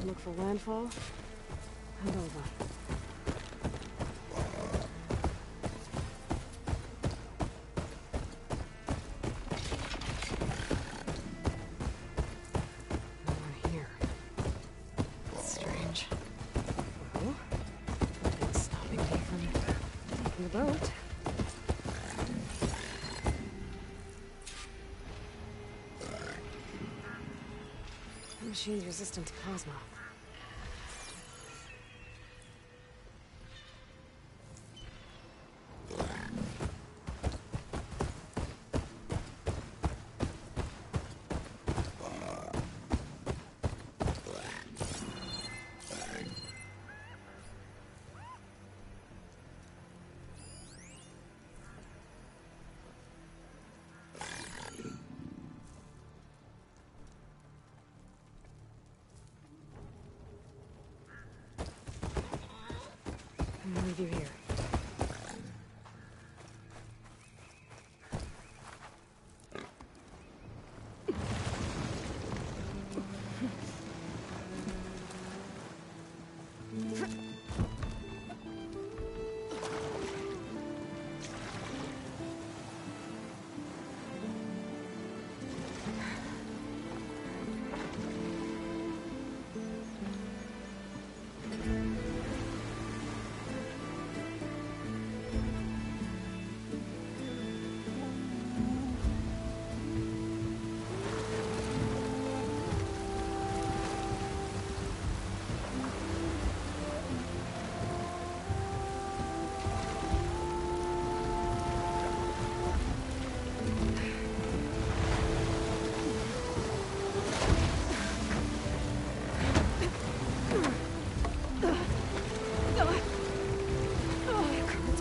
look for landfall and over. Boat. The machine's resistant to plasma. I'll leave you here.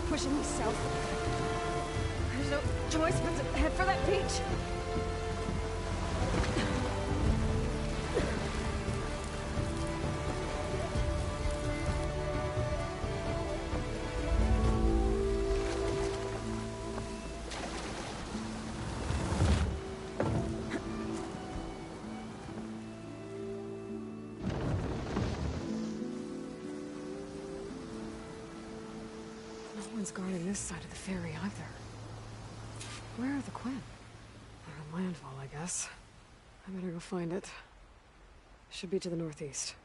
Pushing me south. There's no choice but to head for that beach. Guarding this side of the ferry either. Where are the Quinn? They're on landfall, I guess. I better go find it. Should be to the northeast.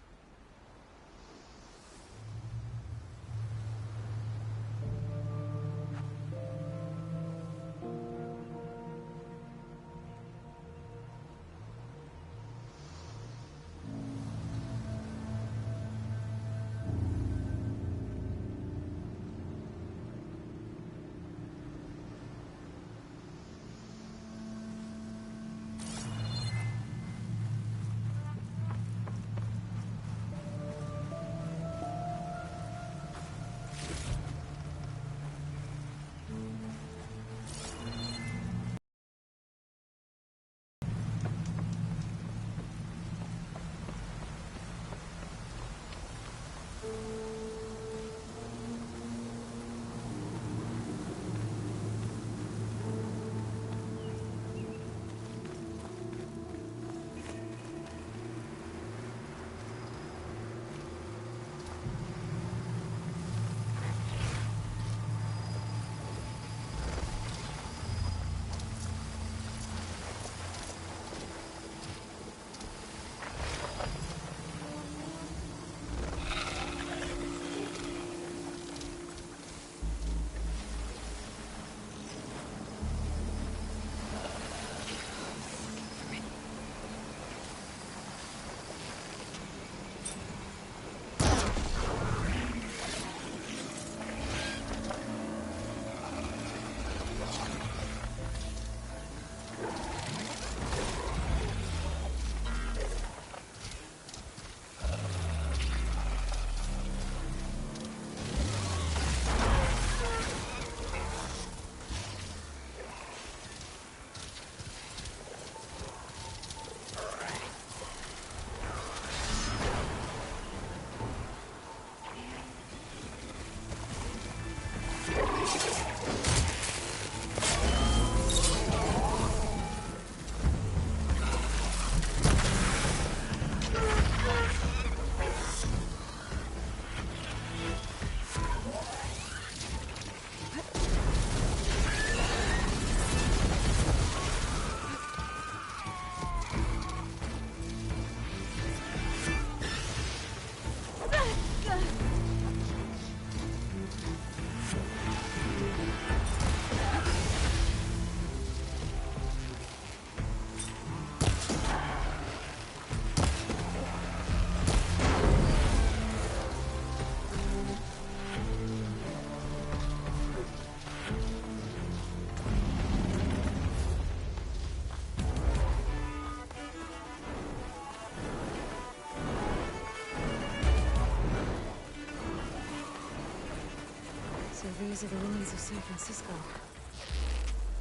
These are the ruins of San Francisco.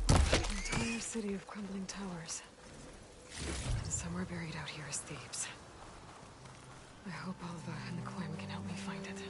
An entire city of crumbling towers. And somewhere buried out here is Thebes. I hope Alva and the Quim can help me find it.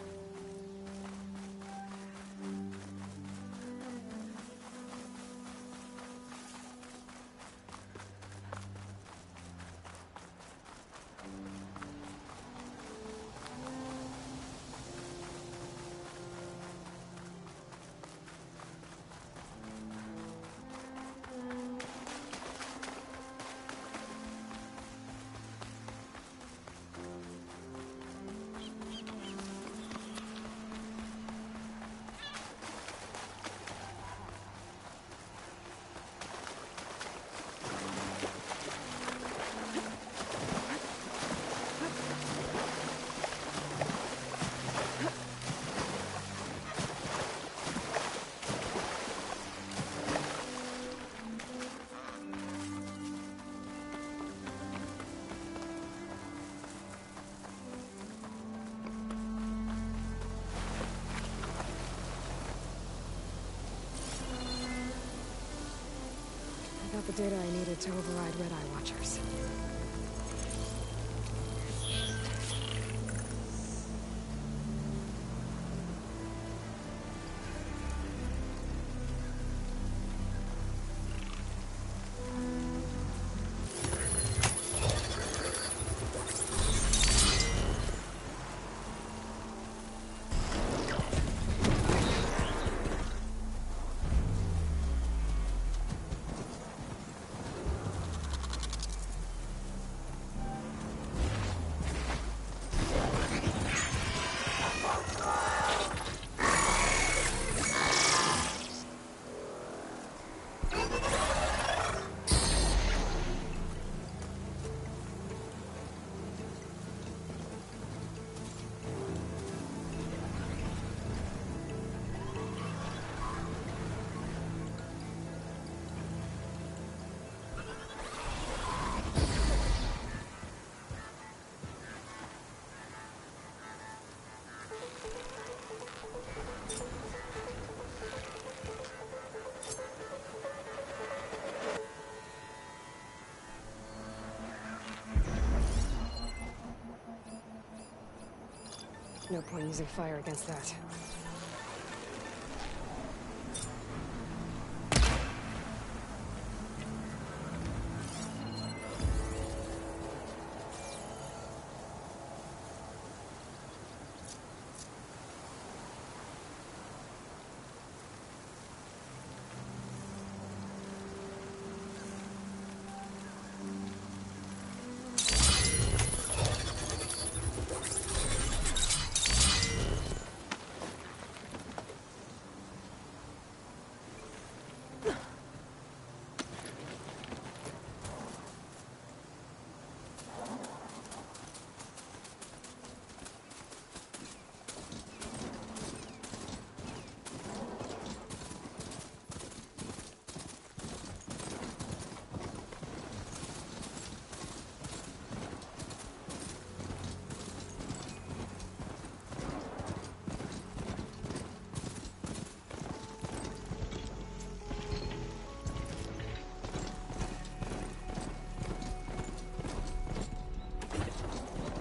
I got the data I needed to override Red Eye Watchers. No point using fire against that.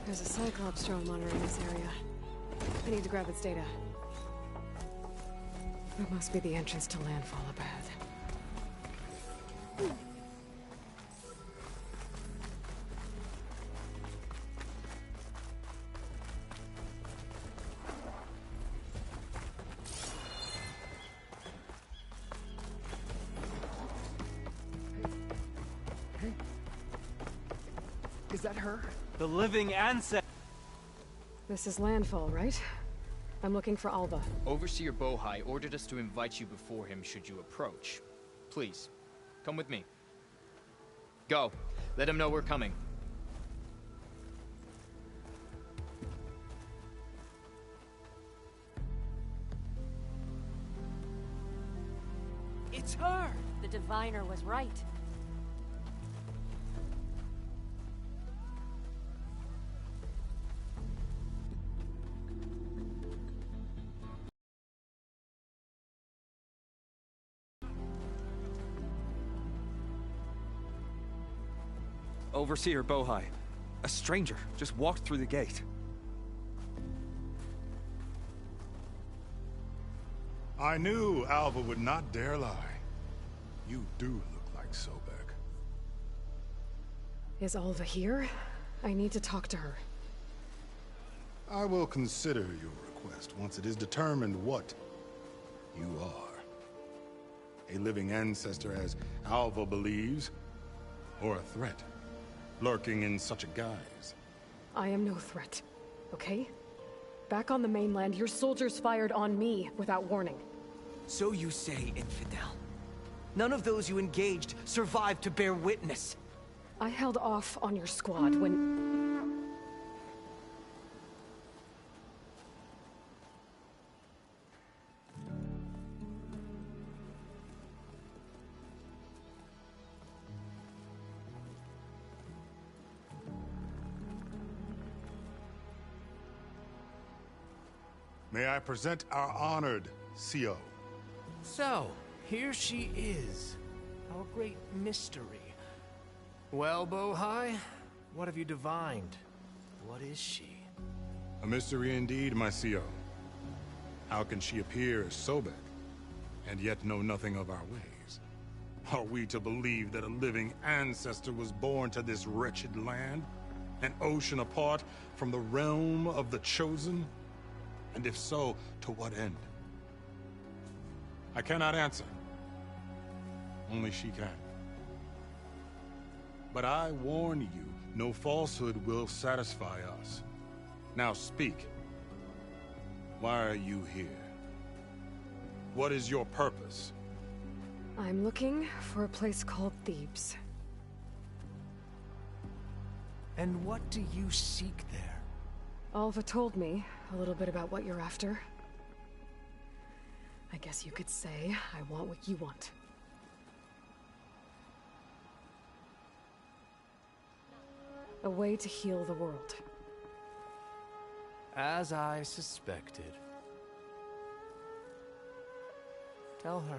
There's a Cyclops drone monitoring this area. I need to grab its data. That must be the entrance to landfall up ahead. Hey. Is that her? The living ancestor. This is landfall, right? I'm looking for Alva. Overseer Bohai ordered us to invite you before him should you approach. Please, come with me. Go. Let him know we're coming. It's her! The diviner was right. Overseer Bohai. A stranger just walked through the gate. I knew Alva would not dare lie. You do look like Sobek. Is Alva here? I need to talk to her. I will consider your request once it is determined what you are. A living ancestor, as Alva believes, or a threat, lurking in such a guise. I am no threat, okay? Back on the mainland, your soldiers fired on me without warning. So you say, infidel. None of those you engaged survived to bear witness. I held off on your squad when... May I present our honored CO. So, here she is, our great mystery. Well, Bohai, what have you divined? What is she? A mystery indeed, my CO. How can she appear as Sobek, and yet know nothing of our ways? Are we to believe that a living ancestor was born to this wretched land? An ocean apart from the realm of the Chosen? And if so, to what end? I cannot answer. Only she can. But I warn you, no falsehood will satisfy us. Now speak. Why are you here? What is your purpose? I'm looking for a place called Thebes. And what do you seek there? Alva told me a little bit about what you're after. I guess you could say I want what you want. A way to heal the world. As I suspected. Tell her.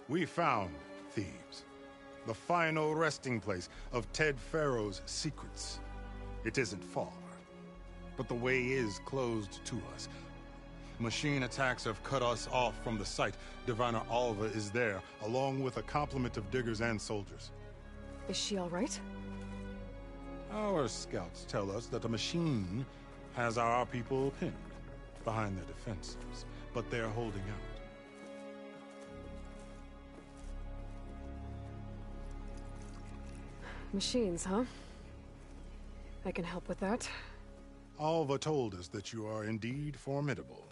We found Thebes, the final resting place of Ted Pharaoh's secrets. It isn't far, but the way is closed to us. Machine attacks have cut us off from the site. Diviner Alva is there, along with a complement of diggers and soldiers. Is she all right? Our scouts tell us that a machine has our people pinned behind their defenses, but they're holding out. Machines, huh? I can help with that. Alva told us that you are indeed formidable.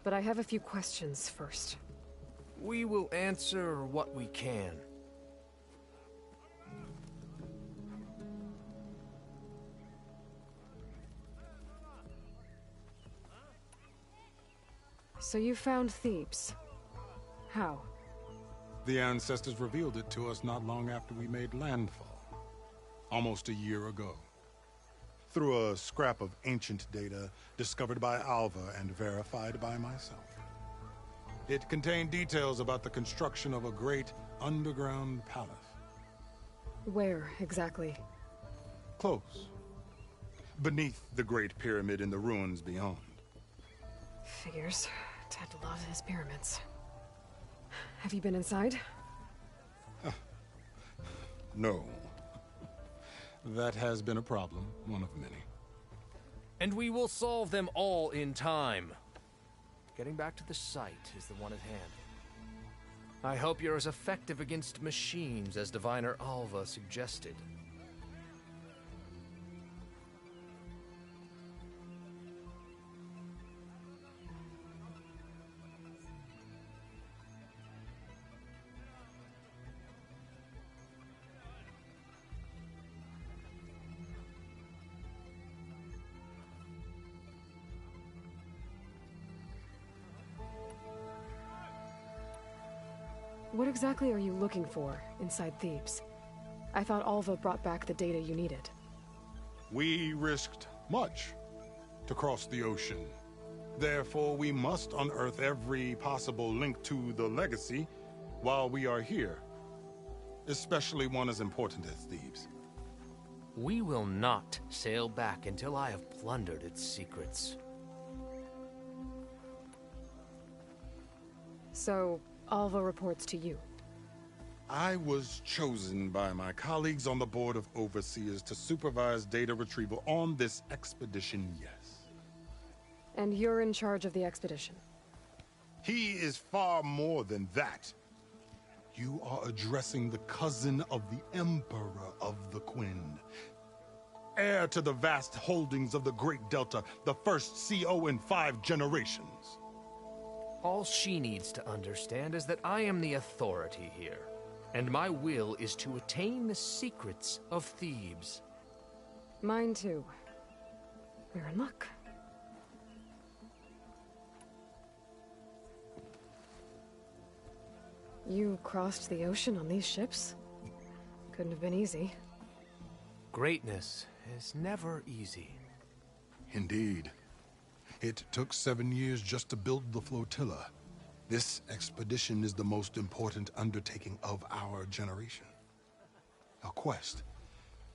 But I have a few questions first. We will answer what we can. So you found Thebes. How? The ancestors revealed it to us not long after we made landfall. Almost a year ago. Through a scrap of ancient data discovered by Alva and verified by myself. It contained details about the construction of a great underground palace. Where, exactly? Close. Beneath the Great Pyramid in the ruins beyond. Figures. Ted loves his pyramids. Have you been inside? No. That has been a problem, one of many. And we will solve them all in time. Getting back to the site is the one at hand. I hope you're as effective against machines as Diviner Alva suggested. What exactly are you looking for inside Thebes? I thought Alva brought back the data you needed. We risked much to cross the ocean. Therefore, we must unearth every possible link to the legacy while we are here, especially one as important as Thebes. We will not sail back until I have plundered its secrets. So, Alva reports to you. I was chosen by my colleagues on the Board of Overseers to supervise data retrieval on this expedition, yes. And you're in charge of the expedition. He is far more than that. You are addressing the cousin of the Emperor of the Quinn. Heir to the vast holdings of the Great Delta, the first CO in 5 generations. All she needs to understand is that I am the authority here, and my will is to attain the secrets of Thebes. Mine too. We're in luck. You crossed the ocean on these ships? Couldn't have been easy. Greatness is never easy. Indeed. It took 7 years just to build the flotilla. This expedition is the most important undertaking of our generation. A quest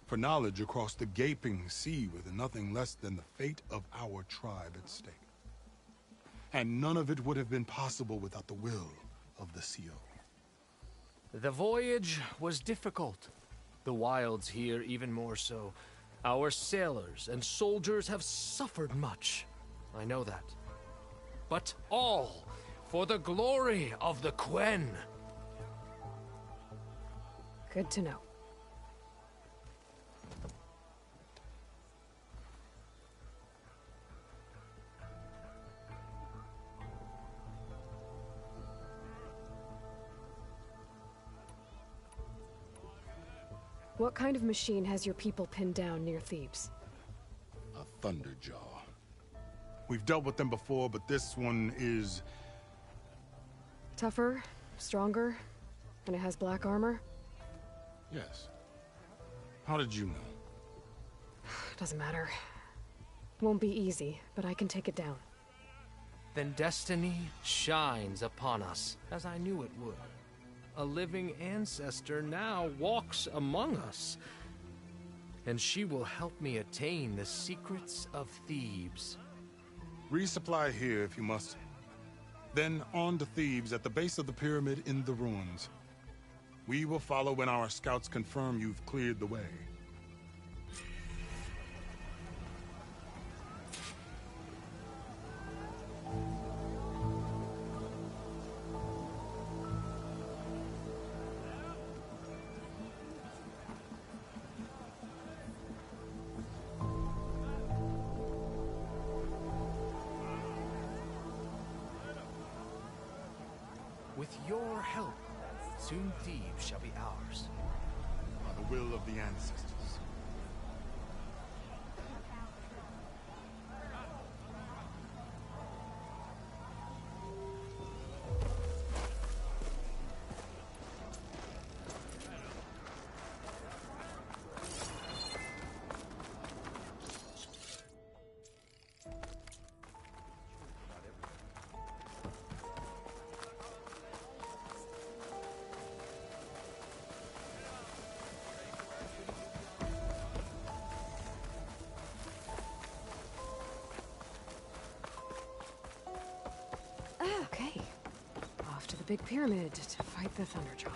for knowledge across the gaping sea with nothing less than the fate of our tribe at stake. And none of it would have been possible without the will of the CO. The voyage was difficult. The wilds here even more so. Our sailors and soldiers have suffered much. I know that. But all for the glory of the Quen. Good to know. What kind of machine has your people pinned down near Thebes? A Thunderjaw. We've dealt with them before, but this one is... Tougher, stronger, and it has black armor? Yes. How did you know? Doesn't matter. Won't be easy, but I can take it down. Then destiny shines upon us, as I knew it would. A living ancestor now walks among us, and she will help me attain the secrets of Thebes. Resupply here if you must. Then on to Thebes at the base of the pyramid in the ruins. We will follow when our scouts confirm you've cleared the way. With your help, soon Thebes shall be ours. By the will of the ancestors. Okay. Off to the big pyramid to fight the Thunderjaw.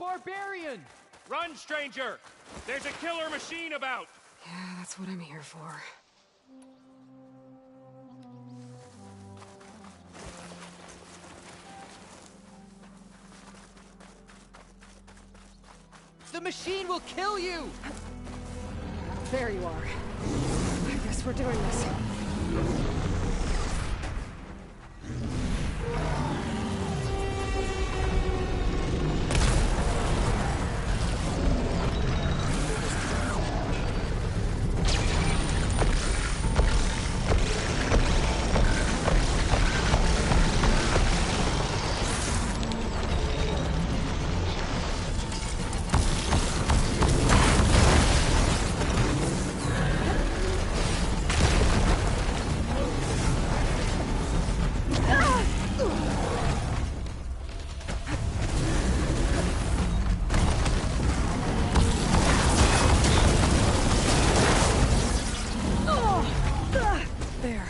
barbarian! Run, stranger! There's a killer machine about! Yeah, that's what I'm here for. The machine will kill you! There you are. I guess we're doing this. There.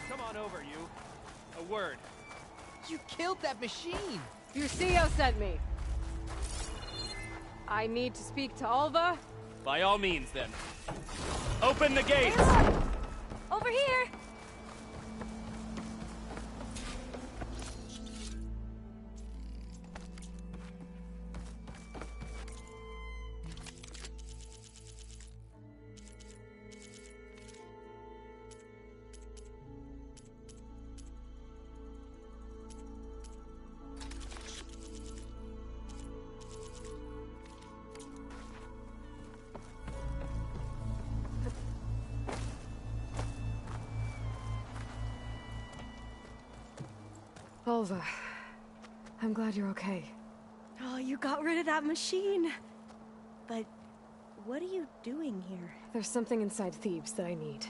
Come on over, you. A word. You killed that machine! Your CEO sent me. I need to speak to Alva. By all means, then. Open the gates! Over here! Alva, I'm glad you're okay. Oh, you got rid of that machine. But what are you doing here? There's something inside Thebes that I need.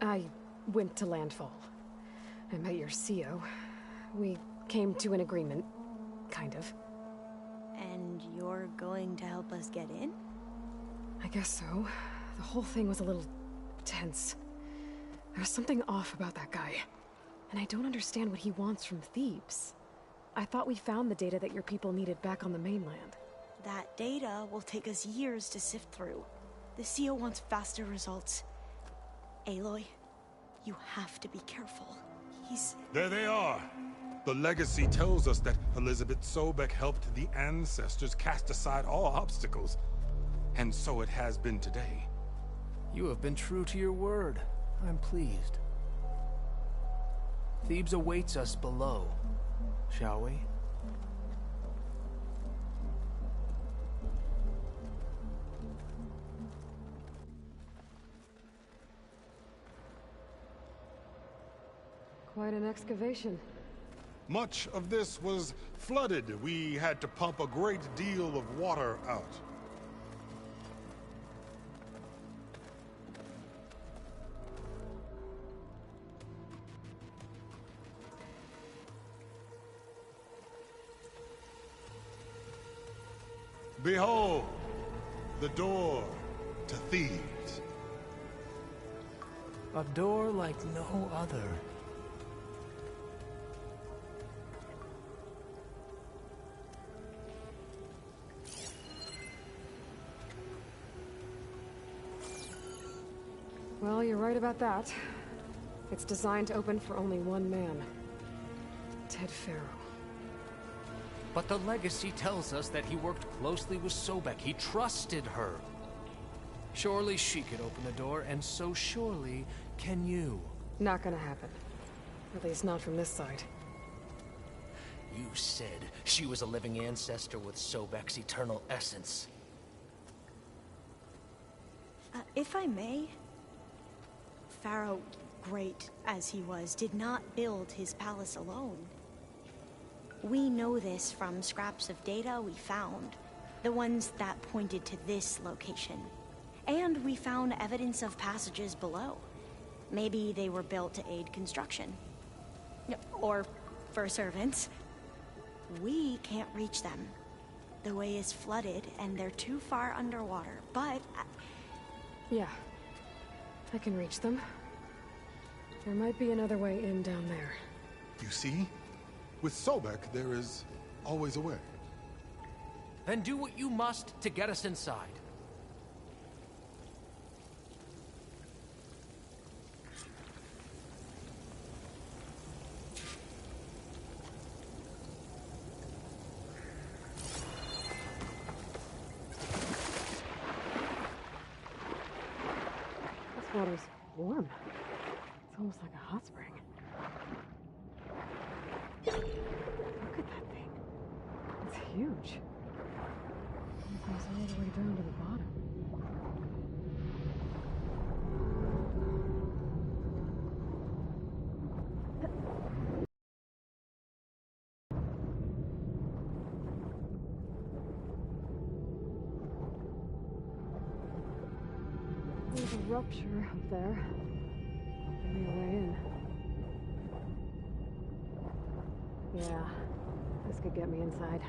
I went to Landfall. I met your CEO. We came to an agreement, kind of. And you're going to help us get in? I guess so. The whole thing was a little tense. There was something off about that guy. And I don't understand what he wants from Thebes. I thought we found the data that your people needed back on the mainland. That data will take us years to sift through. The CEO wants faster results. Aloy, you have to be careful. He's... There they are. The legacy tells us that Elizabeth Sobek helped the ancestors cast aside all obstacles. And so it has been today. You have been true to your word. I'm pleased. Thebes awaits us below, shall we? Quite an excavation. Much of this was flooded. We had to pump a great deal of water out. Behold, the door to thieves. A door like no other. Well, you're right about that. It's designed to open for only one man. Ted Farrow. But the legacy tells us that he worked closely with Sobek. He trusted her. Surely she could open the door, and so surely can you. Not gonna happen. At least not from this side. You said she was a living ancestor with Sobek's eternal essence. If I may, Pharaoh, great as he was, did not build his palace alone. We know this from scraps of data we found, the ones that pointed to this location. And we found evidence of passages below. Maybe they were built to aid construction. Or for servants. We can't reach them. The way is flooded and they're too far underwater, but... Yeah. I can reach them. There might be another way in down there. You see? With Sobek, there is always a way. Then do what you must to get us inside. This water's warm. It's almost like a hot spring. Look at that thing. It's huge. It goes all the way down to the bottom. There's a rupture up there. Maybe a way in. Yeah, this could get me inside.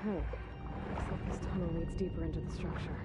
Okay, looks like this tunnel leads deeper into the structure.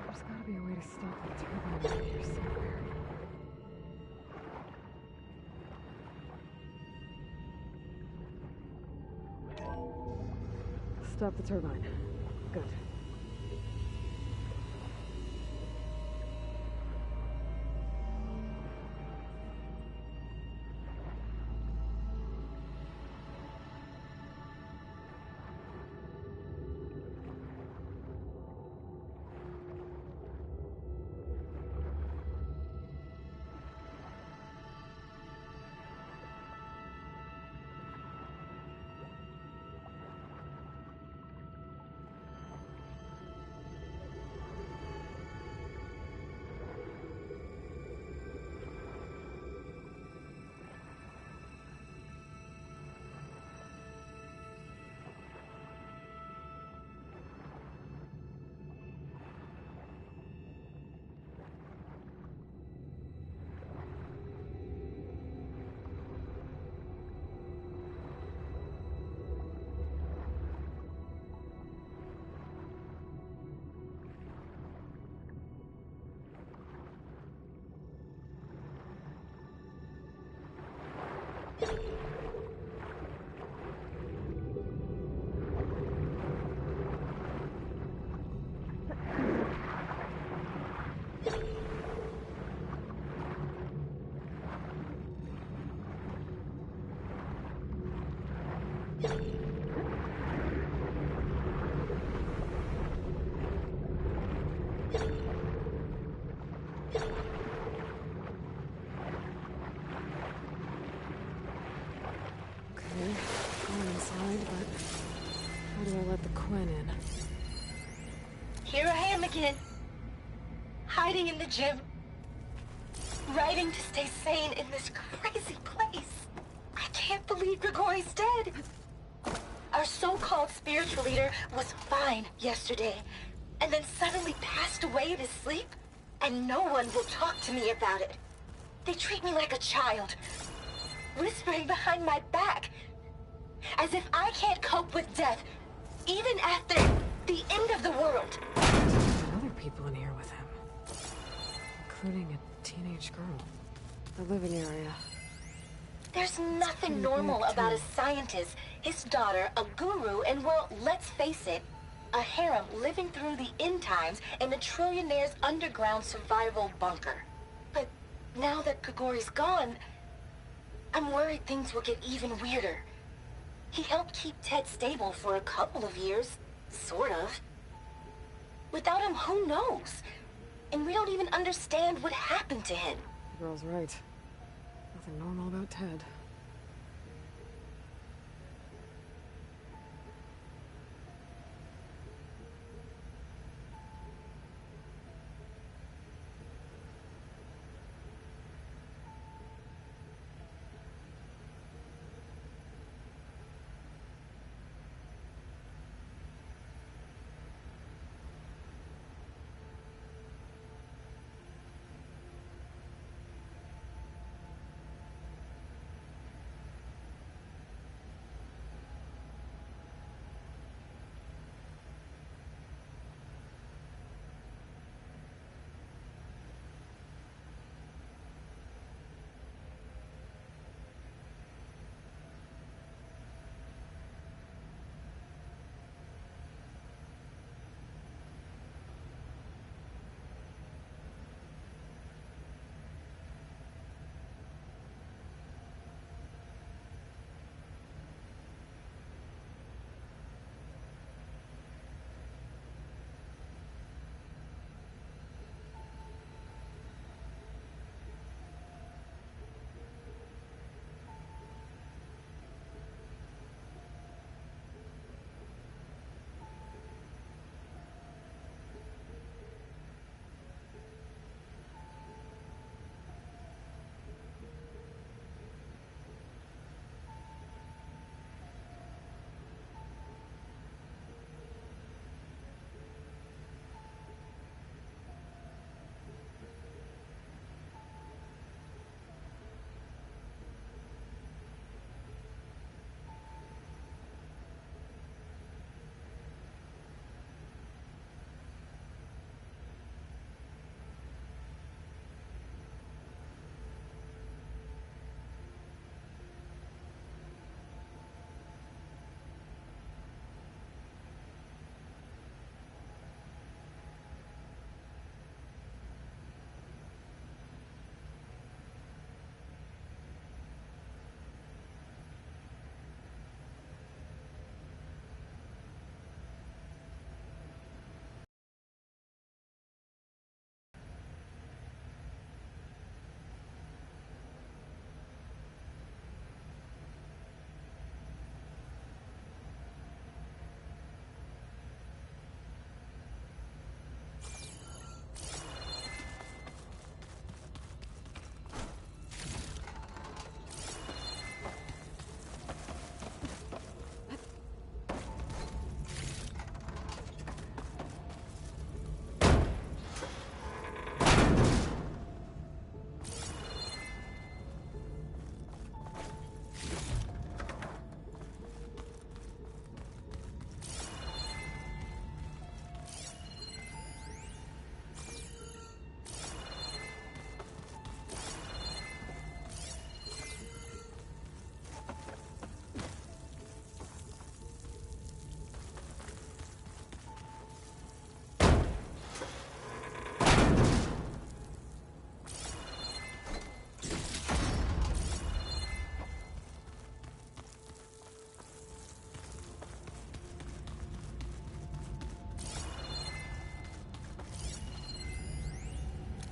There's gotta be a way to stop the turbine around here somewhere. Stop the turbine. Good. here I am again. Hiding in the gym. Writing to stay sane in this crazy place. I can't believe Grigori's dead. Our so-called spiritual leader was fine yesterday, and then suddenly passed away in his sleep, and no one will talk to me about it. They treat me like a child, whispering behind my back, as if I can't cope with death, even after the end of the world. There's other people in here with him, including a teenage girl. The living area. There's nothing normal about a scientist, his daughter, a guru, and well, let's face it, a harem living through the end times in a trillionaire's underground survival bunker. But now that Grigori's gone, I'm worried things will get even weirder. He helped keep Ted stable for a couple of years, sort of. Without him, who knows? And we don't even understand what happened to him. The girl's right. Nothing normal about Ted.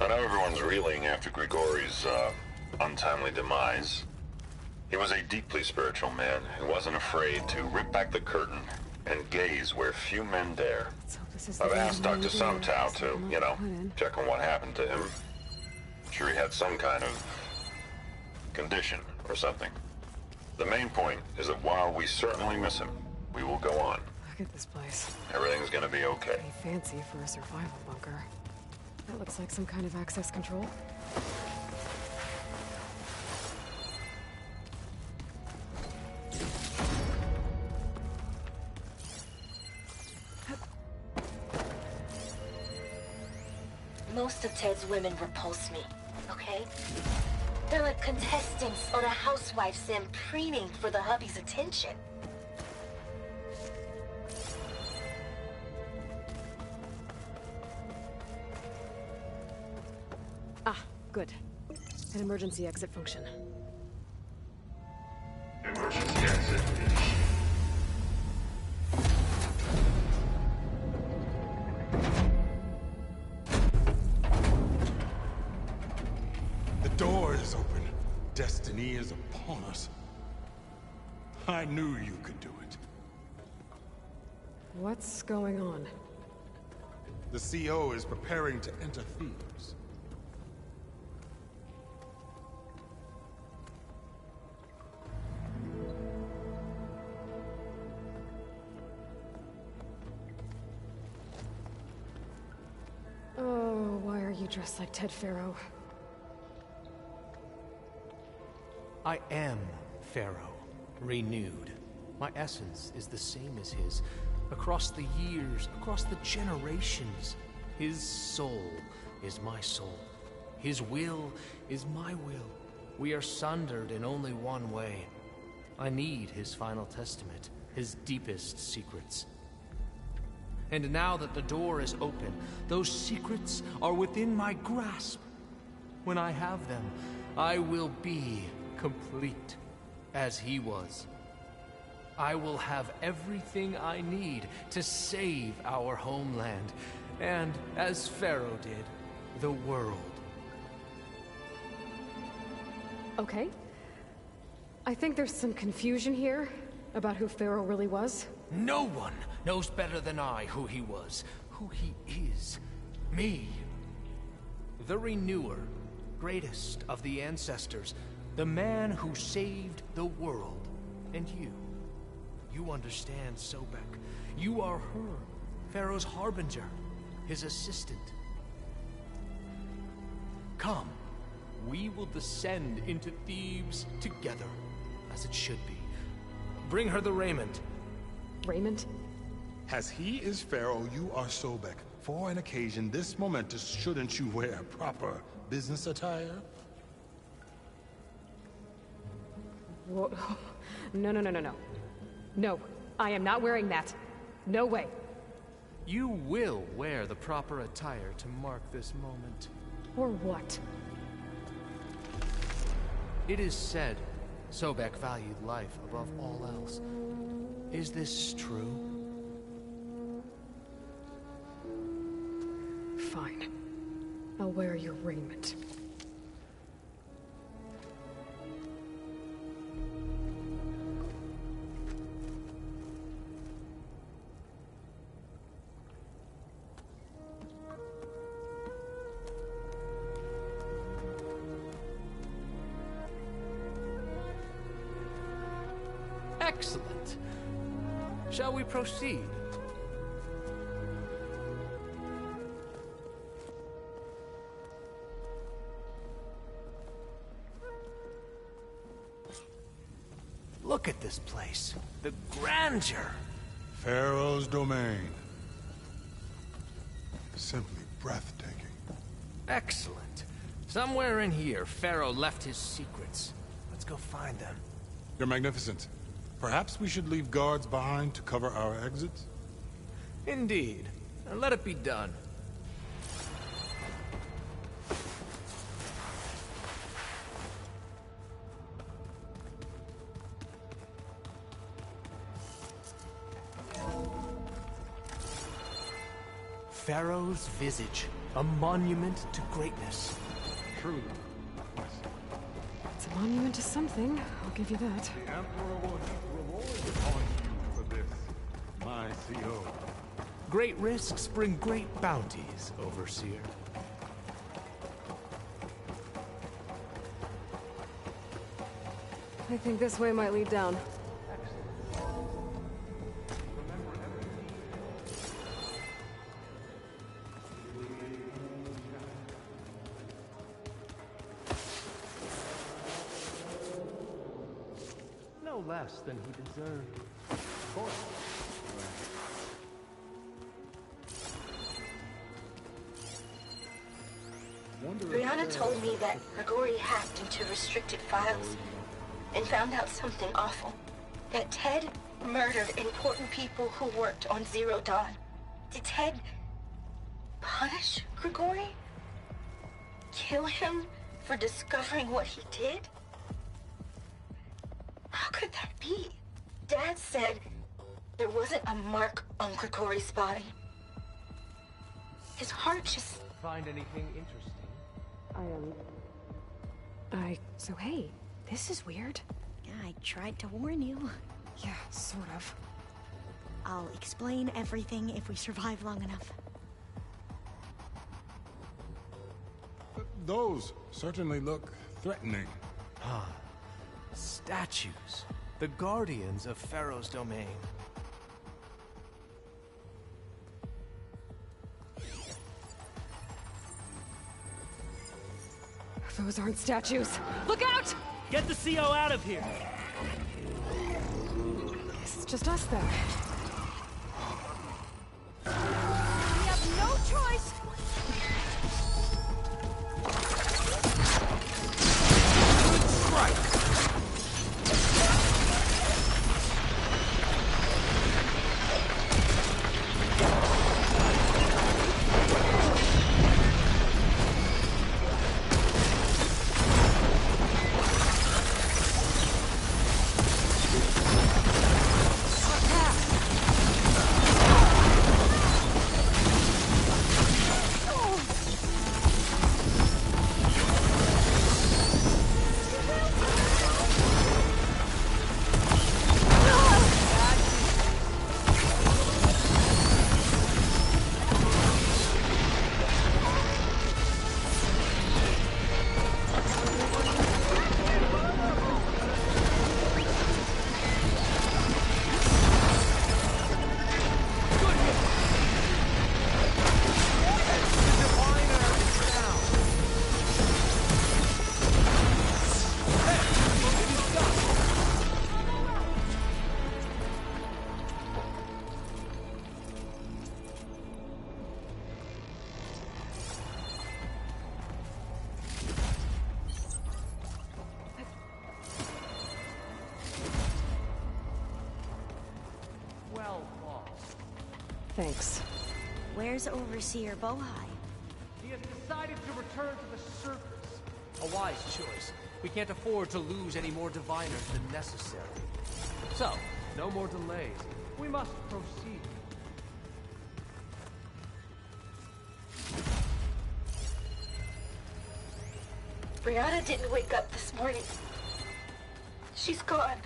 I know everyone's reeling after Grigori's untimely demise. He was a deeply spiritual man who wasn't afraid to rip back the curtain and gaze where few men dare. Let's hope this is the I've end asked of my Dr. day. Sumtow So to, I'm you not know, put in. check on what happened to him. Sure he had some kind of condition or something. The main point is that while we certainly miss him, we will go on. Look at this place. Everything's gonna be okay. Pretty fancy for a survival bunker. That looks like some kind of access control. Most of Ted's women repulse me, okay? They're like contestants on a housewife sim preening for the hubby's attention. Ah, good. An emergency exit function. Emergency exit initiated. The door is open. Destiny is upon us. I knew you could do it. What's going on? The CO is preparing to enter Thebes. Oh, why are you dressed like Ted Pharaoh? I am Pharaoh, renewed. My essence is the same as his. Across the years, across the generations. His soul is my soul. His will is my will. We are sundered in only one way. I need his final testament, his deepest secrets. And now that the door is open, those secrets are within my grasp. When I have them, I will be complete, as he was. I will have everything I need to save our homeland, and, as Pharaoh did, the world. Okay. I think there's some confusion here about who Pharaoh really was. No one knows better than I who he was, who he is. Me. The Renewer, greatest of the ancestors, the man who saved the world. And you. You understand, Sobek. You are her, Pharaoh's harbinger, his assistant. Come, we will descend into Thebes together, as it should be. Bring her the raiment. Raiment? As he is Pharaoh, you are Sobek. For an occasion this momentous, shouldn't you wear proper business attire? Whoa. No, no, no, no, no. No, I am not wearing that. No way. You will wear the proper attire to mark this moment. Or what? It is said Sobek valued life above all else. Is this true? Fine. I'll wear your raiment. Excellent. Shall we proceed? Look at this place. The grandeur. Pharaoh's domain. Simply breathtaking. Excellent. Somewhere in here, Pharaoh left his secrets. Let's go find them. You're magnificent. Perhaps we should leave guards behind to cover our exits? Indeed. Now let it be done. Pharaoh's visage, a monument to greatness. Truly. It's a monument to something, I'll give you that. The Emperor will heap rewards upon you for this, my CO. Great risks bring great bounties, Overseer. I think this way might lead down. No less than he deserved. Of course. Brianna told me that Grigori hacked into restricted files and found out something awful. That Ted murdered important people who worked on Zero Dawn. Did Ted punish Grigori? Kill him for discovering what he did? How could that be? Dad said there wasn't a mark on Grigori's body. His heart just... Find anything interesting? So hey, this is weird. Yeah, I tried to warn you. Yeah, sort of. I'll explain everything if we survive long enough. Those certainly look threatening. Ah, statues. The guardians of Pharaoh's domain. Those aren't statues. Look out! Get the CO out of here! It's just us then. We have no choice! Thanks. Where's Overseer Bohai? He has decided to return to the surface. A wise choice. We can't afford to lose any more diviners than necessary. So, no more delays. We must proceed. Brianna didn't wake up this morning. She's gone.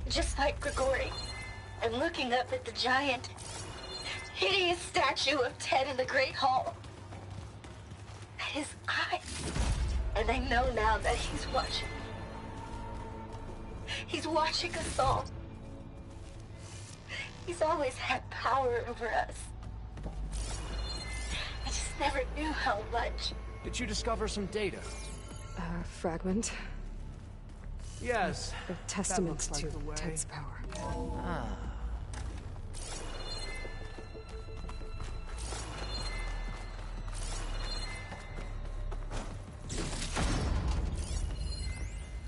Just like Grigori. I'm looking up at the giant, hideous statue of Ted in the Great Hall. At his eyes. And I know now that he's watching. He's watching us all. He's always had power over us. I just never knew how much. Did you discover some data? Fragment. Yes. A testament That looks like to the way. Ted's power. Ah.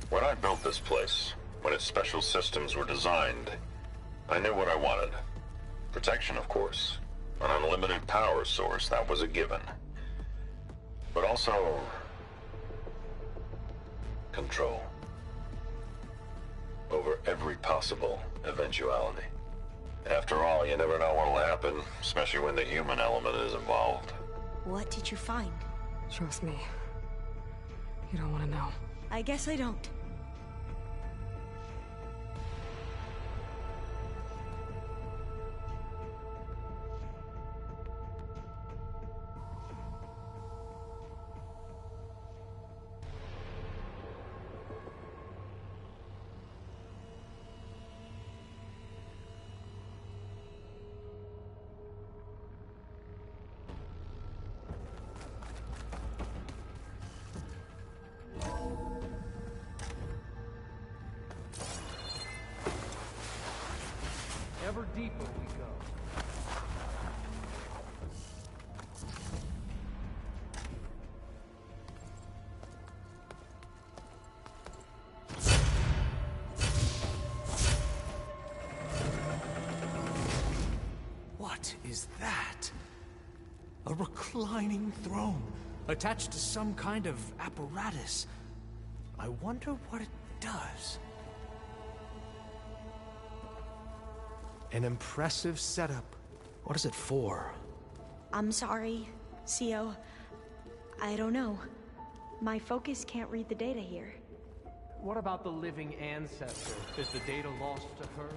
When I built this place, when its special systems were designed, I knew what I wanted. Protection, of course. An unlimited power source, that was a given. But also... control. Over every possible eventuality. After all, you never know what'll happen, especially when the human element is involved. What did you find? Trust me. You don't want to know. I guess I don't. deeper we go. What is that? A reclining throne, attached to some kind of apparatus. I wonder what it does. An impressive setup. What is it for? I'm sorry, CO. I don't know. My focus can't read the data here. What about the living ancestor? Is the data lost to her?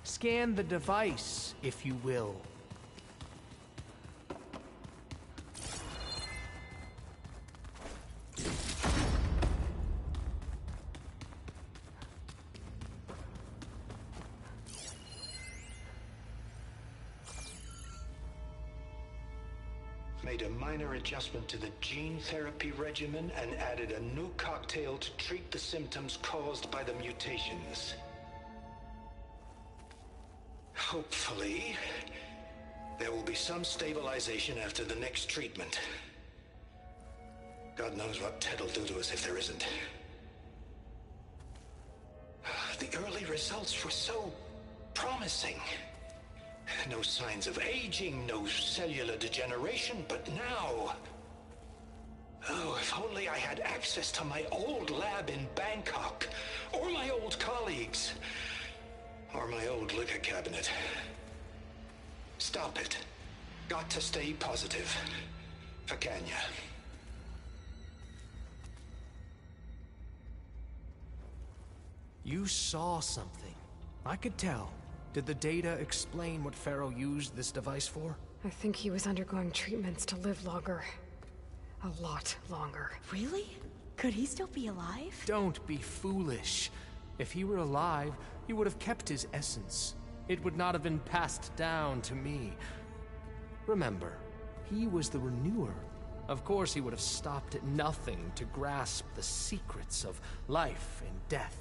Scan the device, if you will. Made a minor adjustment to the gene therapy regimen and added a new cocktail to treat the symptoms caused by the mutations. Hopefully, there will be some stabilization after the next treatment. God knows what Ted will do to us if there isn't. The early results were so promising. No signs of aging, no cellular degeneration, but now... Oh, if only I had access to my old lab in Bangkok, or my old colleagues. Or my old liquor cabinet. Stop it. Got to stay positive. For Kenya. You saw something. I could tell. Did the data explain what Pharaoh used this device for? I think he was undergoing treatments to live longer. A lot longer. Really? Could he still be alive? Don't be foolish. If he were alive, he would have kept his essence. It would not have been passed down to me. Remember, he was the renewer. Of course he would have stopped at nothing to grasp the secrets of life and death.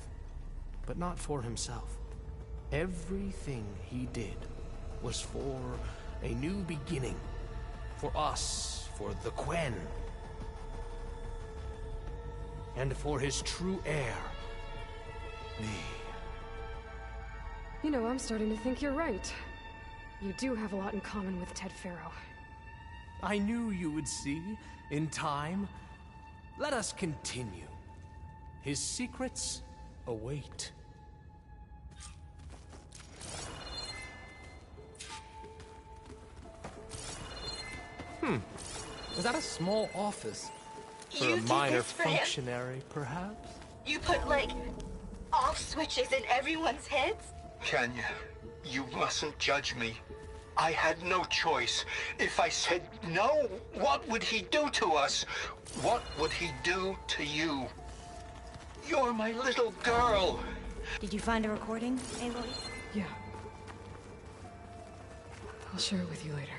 But not for himself. Everything he did was for a new beginning. For us, for the Quen. And for his true heir, me. You know, I'm starting to think you're right. You do have a lot in common with Ted Pharaoh. I knew you would see, in time. Let us continue. His secrets await. Is that a small office? For You a did minor this for him? functionary, perhaps? You put, like, off switches in everyone's heads? Kenya, you mustn't judge me. I had no choice. If I said no, what would he do to us? What would he do to you? You're my little girl. Did you find a recording, Aloy? Yeah. I'll share it with you later.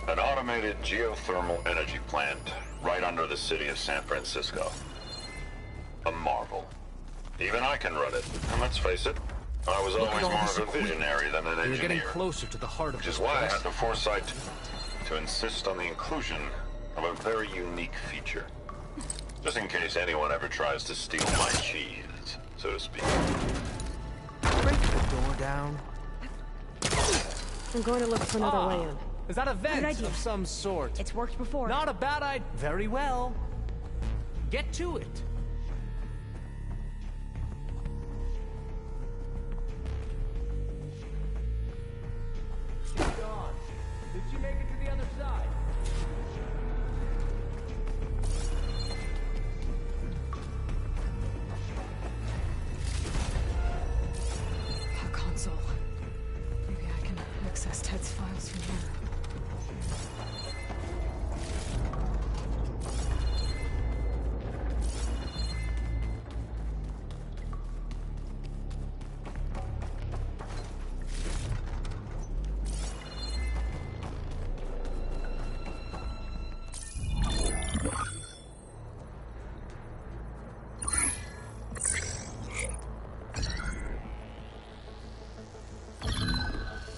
An automated geothermal energy plant right under the city of San Francisco. A marvel. Even I can run it. And let's face it, I was Look always at all more this of a visionary than an We're getting engineer. closer to the heart of Which is this why I place. had the foresight to insist on the inclusion of a very unique feature. Just in case anyone ever tries to steal my cheese, so to speak. Break the door down. I'm going to look for another way in. Is that a vent idea. of some sort? It's worked before. Not a bad idea. Very well. Get to it. Dawn, did you make it to the other side? A console. Maybe I can access Ted's files from here.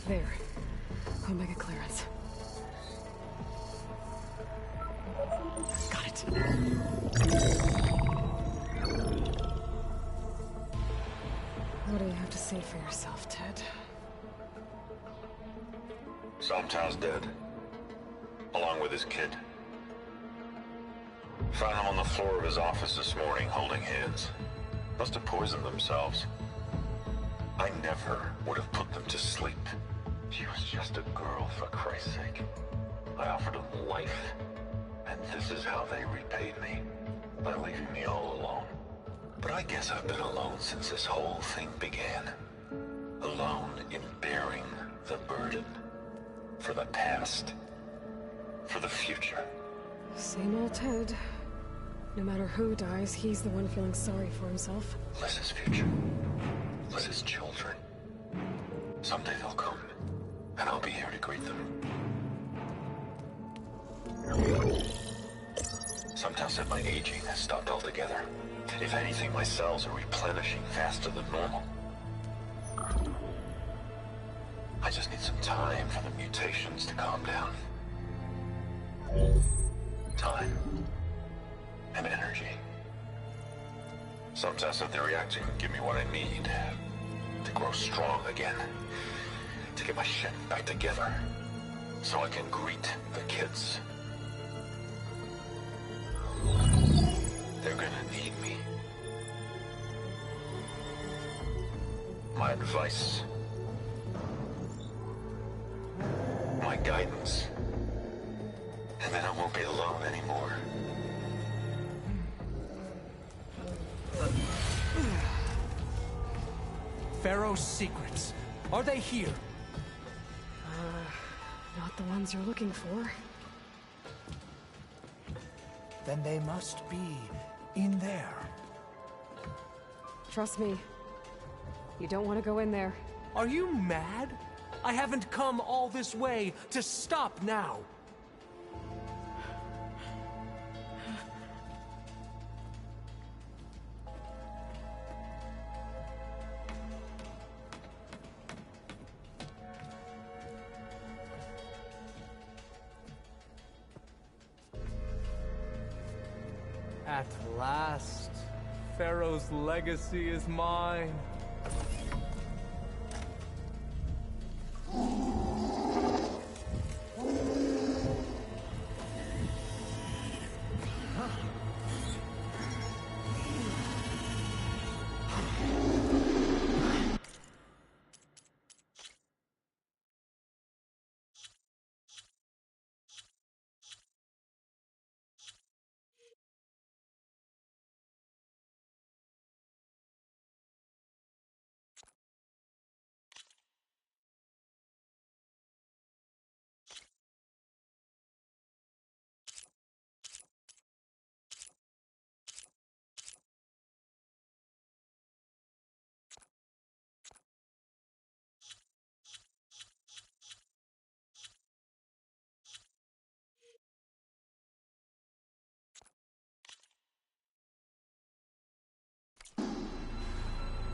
There. Omega clearance. Got it. What do you have to say for yourself, Ted? Sometown's dead. Along with his kid. Found them on the floor of his office this morning, holding hands. Must have poisoned themselves. I never would have put them to sleep. She was just a girl, for Christ's sake. I offered them life, and this is how they repaid me, by leaving me all alone. But I guess I've been alone since this whole thing began. Alone in bearing the burden. For the past. For the future. Same old Ted. No matter who dies, he's the one feeling sorry for himself. Liz's future. Liz's children. Someday they'll come, and I'll be here to greet them. Sometimes said my aging has stopped altogether. If anything, my cells are replenishing faster than normal. I just need some time for the mutations to calm down. Time. And energy. Sometimes if they're reacting, give me what I need. To grow strong again. To get my shit back together. So I can greet the kids. They're gonna need me. My advice. My guidance. And then I won't be alone anymore. Pharaoh's secrets. Are they here? Not the ones you're looking for. Then they must be in there. Trust me. You don't want to go in there. Are you mad? I haven't come all this way to stop now. At last, Pharaoh's legacy is mine.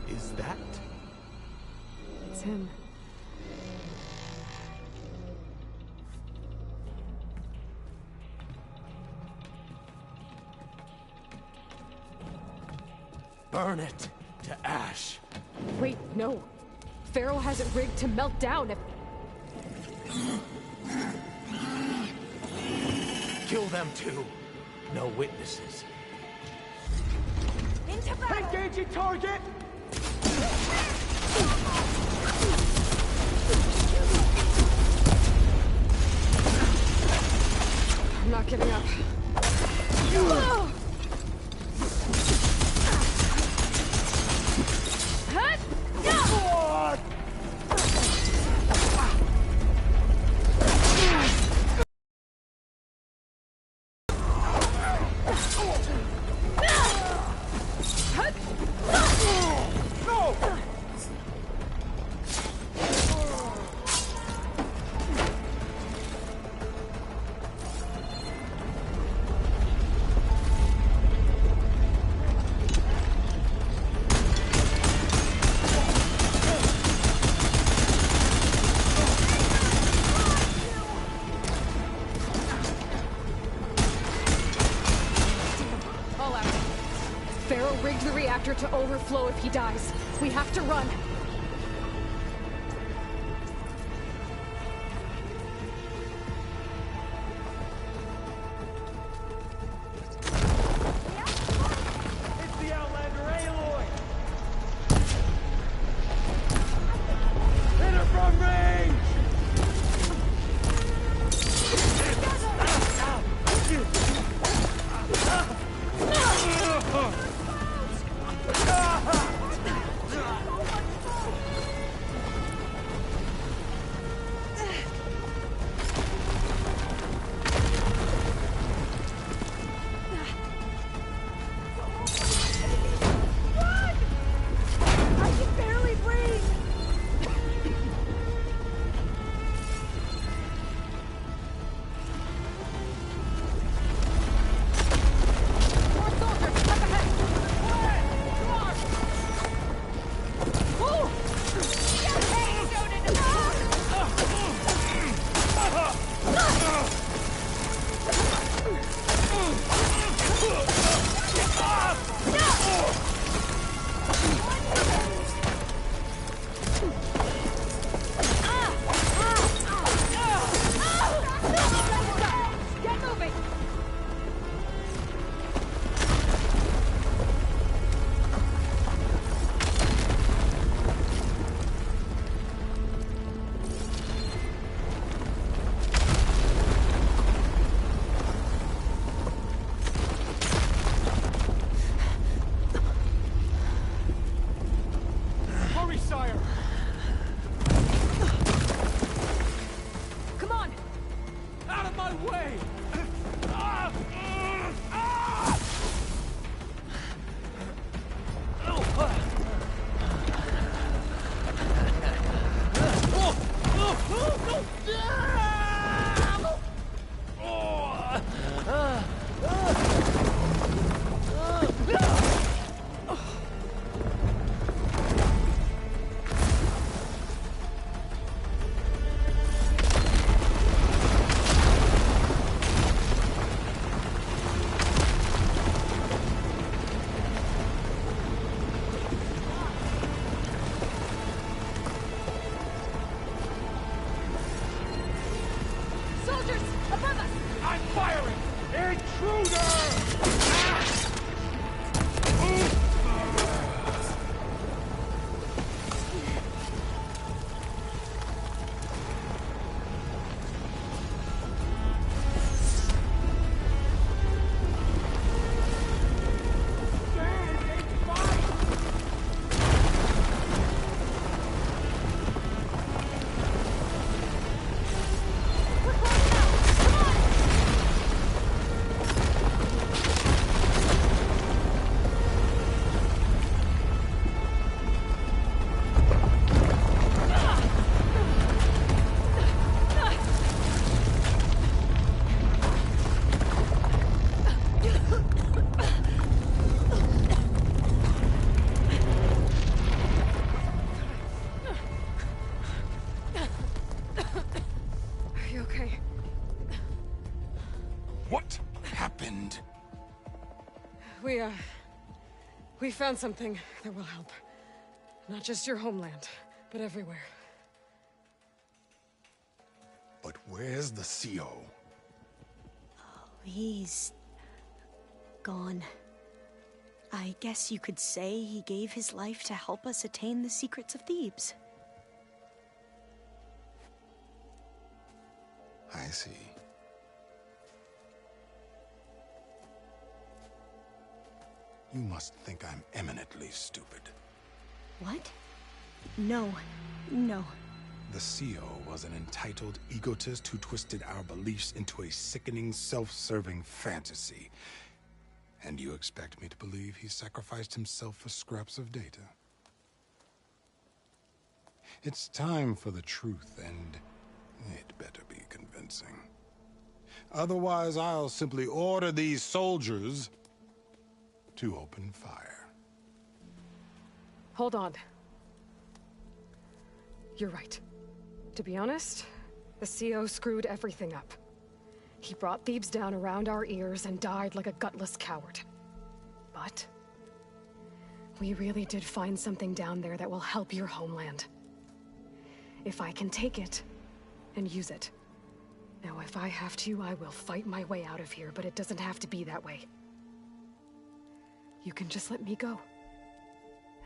Is that? It's him. Burn it to ash. Wait, no. Pharaoh has it rigged to melt down if... Kill them too. No witnesses. Into battle! Engaging target! I'm not giving up. Rigged the reactor to overflow if he dies. We have to run. It's the Outlander Aloy! Hit her from range! We found something that will help. Not just your homeland, but everywhere. But where's the CO? Oh, He's gone. I guess you could say he gave his life to help us attain the secrets of Thebes. I see. You must think I'm eminently stupid. What? No. No. The CO was an entitled egotist who twisted our beliefs into a sickening, self-serving fantasy. And you expect me to believe he sacrificed himself for scraps of data? It's time for the truth, and it better be convincing. Otherwise, I'll simply order these soldiers to open fire. Hold on. You're right. To be honest, the CO screwed everything up. He brought Thebes down around our ears and died like a gutless coward. But we really did find something down there that will help your homeland. If I can take it and use it. Now, if I have to, I will fight my way out of here, but it doesn't have to be that way. You can just let me go.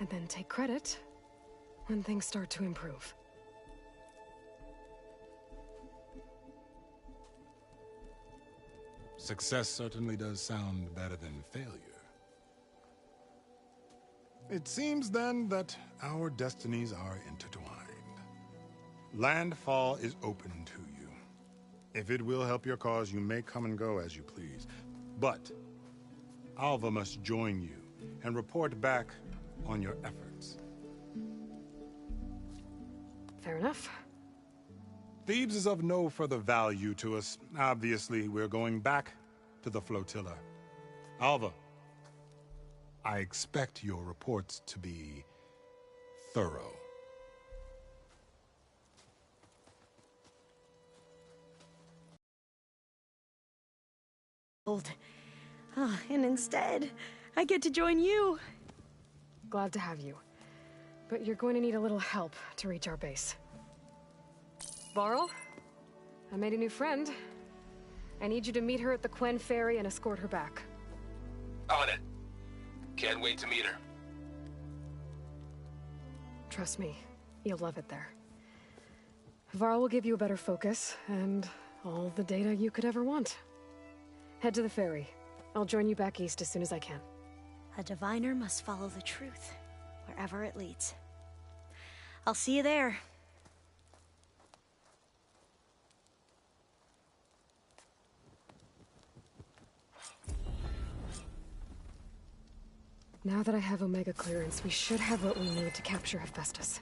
And then take credit when things start to improve. Success certainly does sound better than failure. It seems then that our destinies are intertwined. Landfall is open to you. If it will help your cause, you may come and go as you please. But Alva must join you and report back on your efforts. Fair enough. Thebes is of no further value to us. Obviously, we're going back to the flotilla. Alva, I expect your reports to be thorough. And instead, I get to join you. Glad to have you. But you're going to need a little help to reach our base. Varl, I made a new friend. I need you to meet her at the Quen ferry and escort her back. On it. Can't wait to meet her. Trust me, you'll love it there. Varl will give you a better focus, and all the data you could ever want. Head to the ferry. I'll join you back east as soon as I can. A diviner must follow the truth, wherever it leads. I'll see you there. Now that I have Omega clearance, we should have what we need to capture Hephaestus.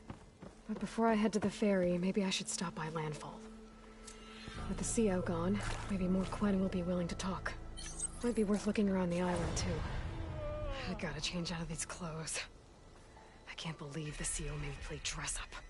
But before I head to the ferry, maybe I should stop by Landfall. With the CO gone, maybe more Quen will be willing to talk. Might be worth looking around the island, too. I gotta change out of these clothes. I can't believe the CO made me play dress up.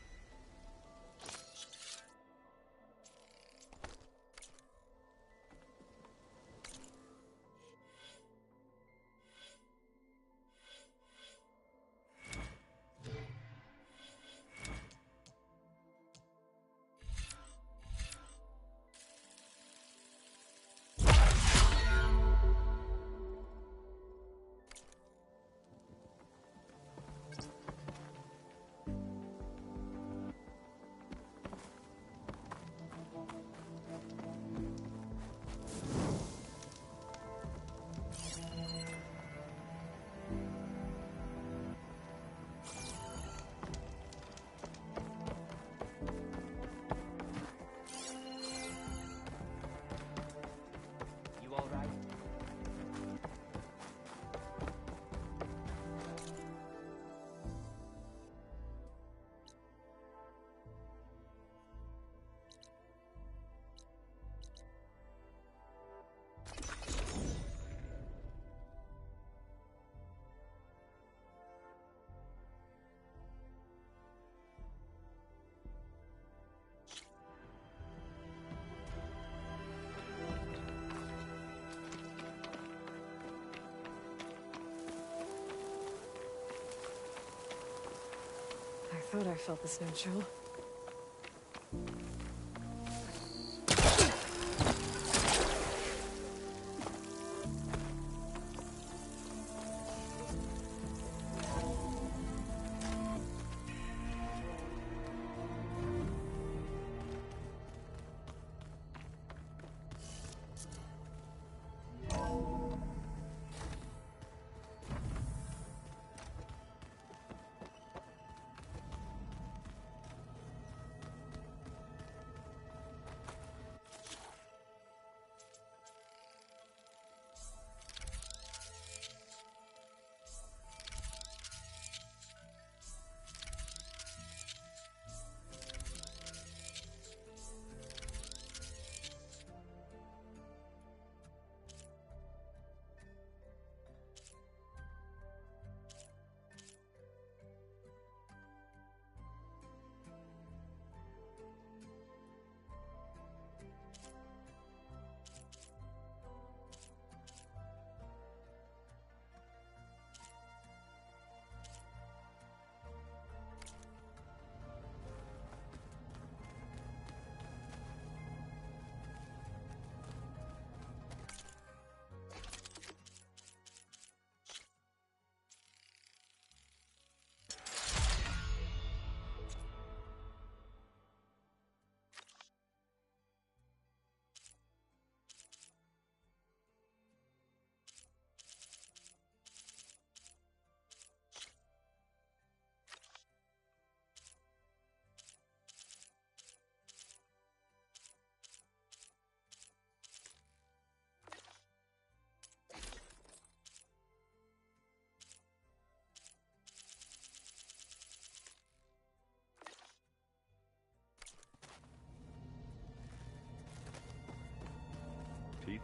I thought I felt the snow chill.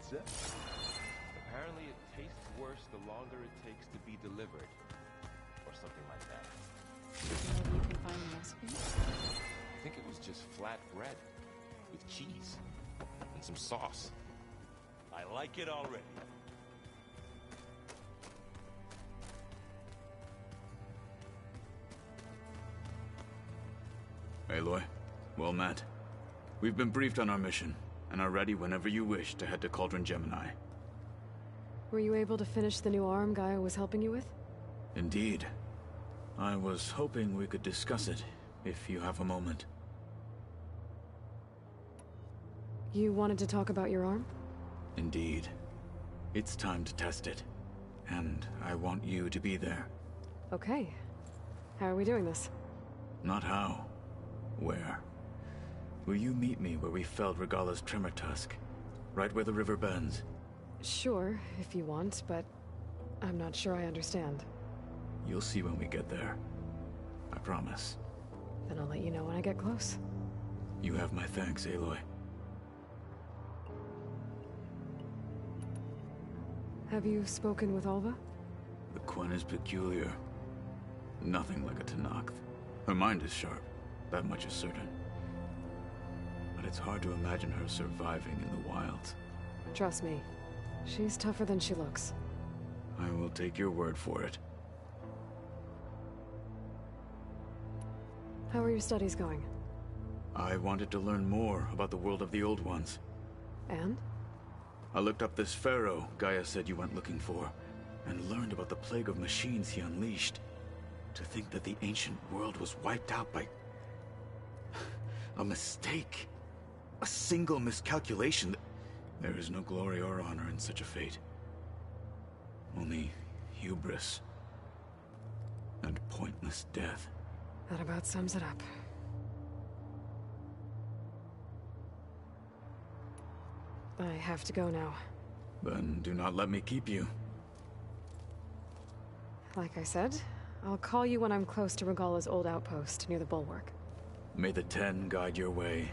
pizza? Apparently it tastes worse the longer it takes to be delivered. Or something like that. Maybe you can find the recipe? I think it was just flat bread. With cheese. And some sauce. I like it already. Aloy, well met. We've been briefed on our mission, and are ready whenever you wish to head to Cauldron Gemini. Were you able to finish the new arm Gaia was helping you with? Indeed. I was hoping we could discuss it, if you have a moment. You wanted to talk about your arm? Indeed. It's time to test it. And I want you to be there. Okay. How are we doing this? Not how. Where? Will you meet me where we felled Regala's tremor tusk? Right where the river bends? Sure, if you want, but I'm not sure I understand. You'll see when we get there. I promise. Then I'll let you know when I get close. You have my thanks, Aloy. Have you spoken with Alva? The Quen is peculiar. Nothing like a Tenakth. Her mind is sharp, that much is certain. But it's hard to imagine her surviving in the wilds. Trust me, she's tougher than she looks. I will take your word for it. How are your studies going? I wanted to learn more about the world of the Old Ones. And? I looked up this pharaoh Gaia said you went looking for, and learned about the plague of machines he unleashed. To think that the ancient world was wiped out by... a mistake. A single miscalculation. There is no glory or honor in such a fate. Only hubris. And pointless death. That about sums it up. I have to go now. Then do not let me keep you. Like I said, I'll call you when I'm close to Regala's old outpost near the bulwark. May the Ten guide your way.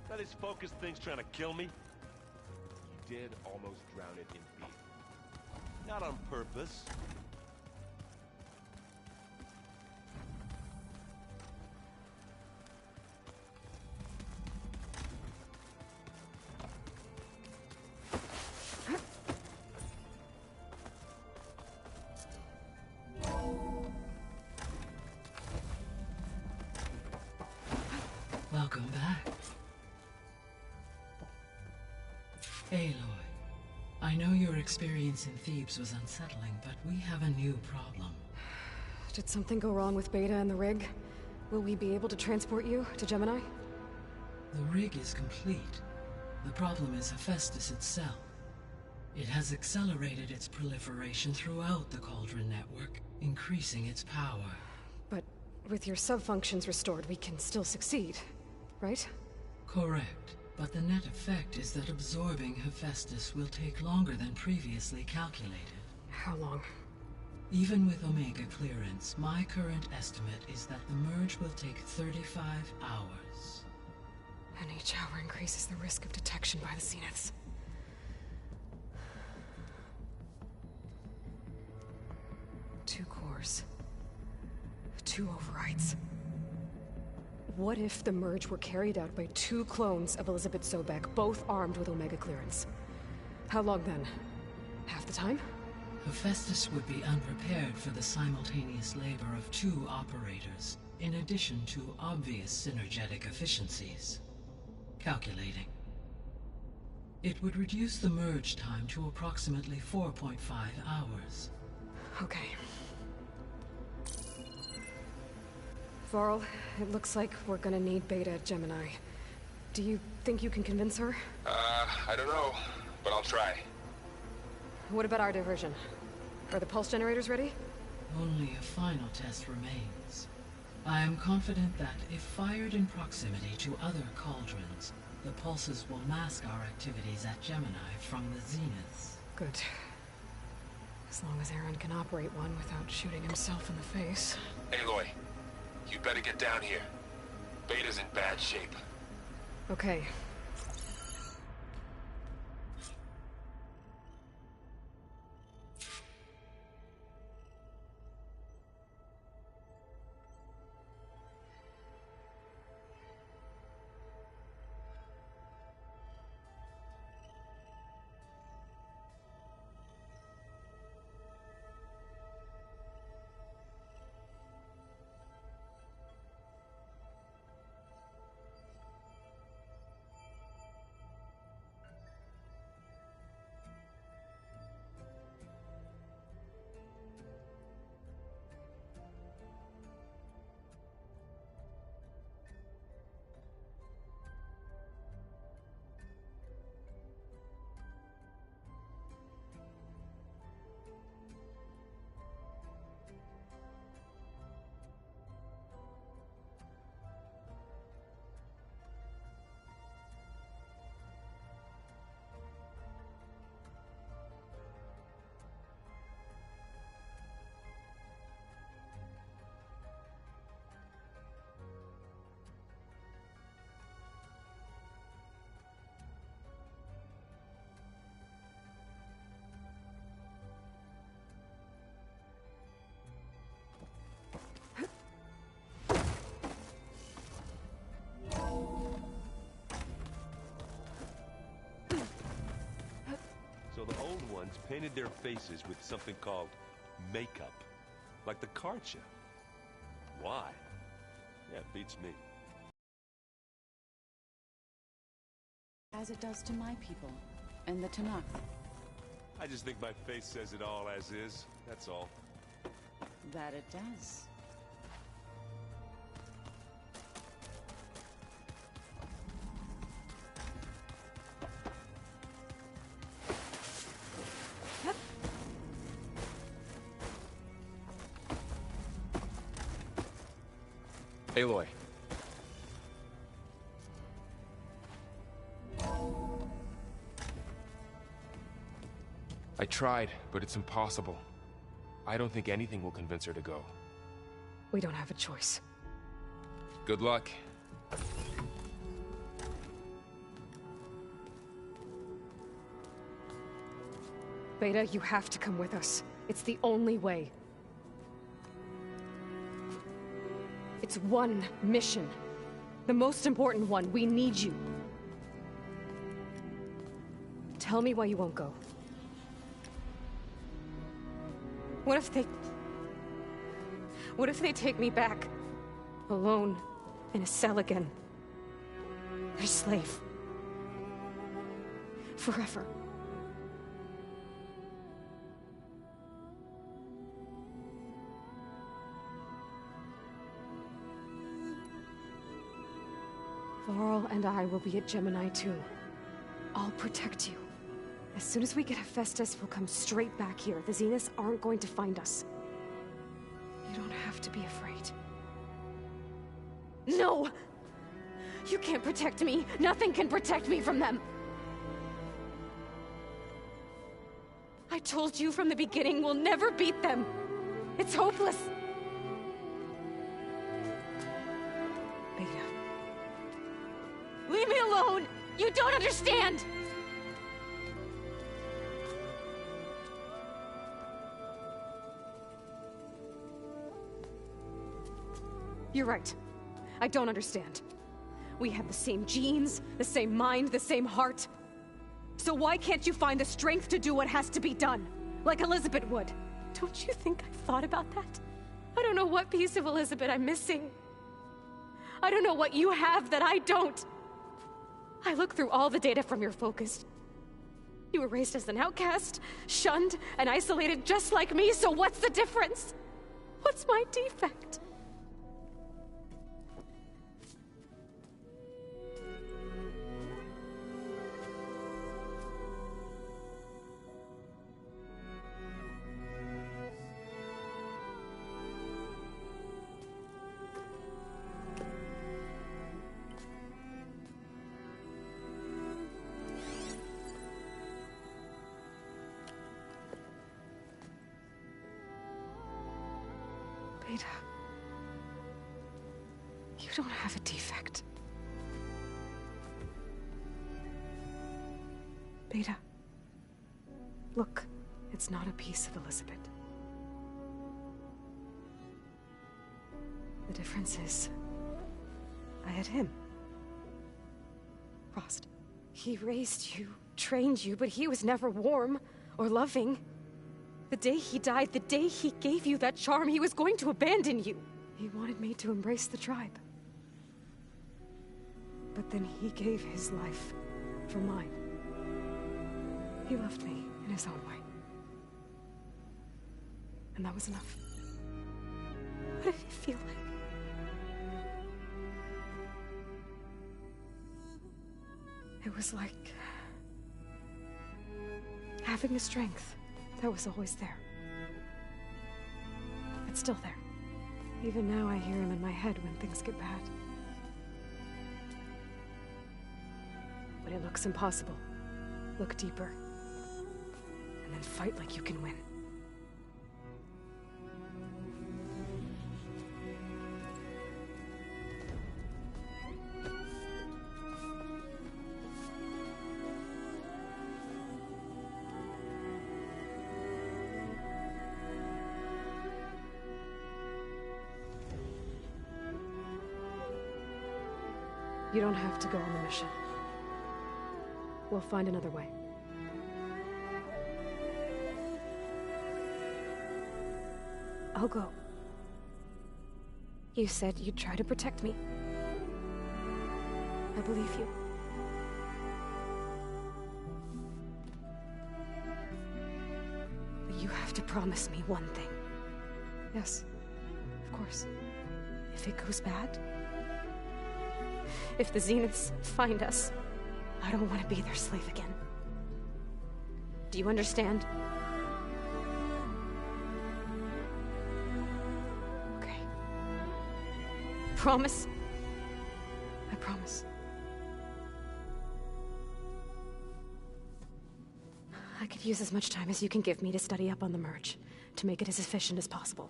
Now this focus thing's trying to kill me. You did almost drown it in beef. Not on purpose. Welcome back. Aloy, I know your experience in Thebes was unsettling, but we have a new problem. Did something go wrong with Beta and the rig? Will we be able to transport you to Gemini? The rig is complete. The problem is Hephaestus itself. It has accelerated its proliferation throughout the Cauldron network, increasing its power. But with your sub-functions restored, we can still succeed, right? Correct. But the net effect is that absorbing Hephaestus will take longer than previously calculated. How long? Even with Omega clearance, my current estimate is that the merge will take 35 hours. And each hour increases the risk of detection by the Zeniths. Two cores. 2 overrides. What if the merge were carried out by 2 clones of Elizabeth Sobek, both armed with Omega clearance? How long then? Half the time? Hephaestus would be unprepared for the simultaneous labor of 2 operators, in addition to obvious synergetic efficiencies. Calculating. It would reduce the merge time to approximately 4.5 hours. Okay. Varl, it looks like we're gonna need Beta at Gemini. Do you think you can convince her? I don't know, but I'll try. What about our diversion? Are the pulse generators ready? Only a final test remains. I am confident that if fired in proximity to other cauldrons, the pulses will mask our activities at Gemini from the zeniths. Good. As long as Aaron can operate one without shooting himself in the face. Aloy, you better get down here. Beta's in bad shape. Okay. So the old ones painted their faces with something called makeup. Like the card show. Why? Yeah, it beats me. As it does to my people, and the Tanakh. I just think my face says it all as is, that's all. That it does. Aloy. I tried, but it's impossible. I don't think anything will convince her to go. We don't have a choice. Good luck. Beta, you have to come with us. It's the only way. It's one mission. The most important one. We need you. Tell me why you won't go. What if they take me back? Alone, in a cell again. A slave. Forever. Varl and I will be at Gemini too. I'll protect you. As soon as we get Hephaestus, we'll come straight back here. The Zeniths aren't going to find us. You don't have to be afraid. No! You can't protect me. Nothing can protect me from them. I told you from the beginning, we'll never beat them. It's hopeless. Beta. Leave me alone! You don't understand! You're right. I don't understand. We have the same genes, the same mind, the same heart. So why can't you find the strength to do what has to be done? Like Elizabeth would. Don't you think I've thought about that? I don't know what piece of Elizabeth I'm missing. I don't know what you have that I don't. I look through all the data from your focus. You were raised as an outcast, shunned, and isolated just like me, so what's the difference? What's my defect? Beta, you don't have a defect. Beta, look, it's not a piece of Elizabeth. The difference is, I had him. Frost. He raised you, trained you, but he was never warm or loving. The day he died, the day he gave you that charm, he was going to abandon you. He wanted me to embrace the tribe. But then he gave his life for mine. He loved me in his own way. And that was enough. What did it feel like? It was like having a strength that was always there. It's still there. Even now I hear him in my head when things get bad. When it looks impossible, look deeper. And then fight like you can win. You don't have to go on the mission. We'll find another way. I'll go. You said you'd try to protect me. I believe you. But you have to promise me one thing. Yes, of course. If it goes bad, if the Zeniths find us, I don't want to be their slave again. Do you understand? Okay. Promise? I promise. I could use as much time as you can give me to study up on the merge, to make it as efficient as possible.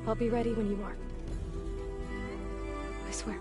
I'll be ready when you are. I swear.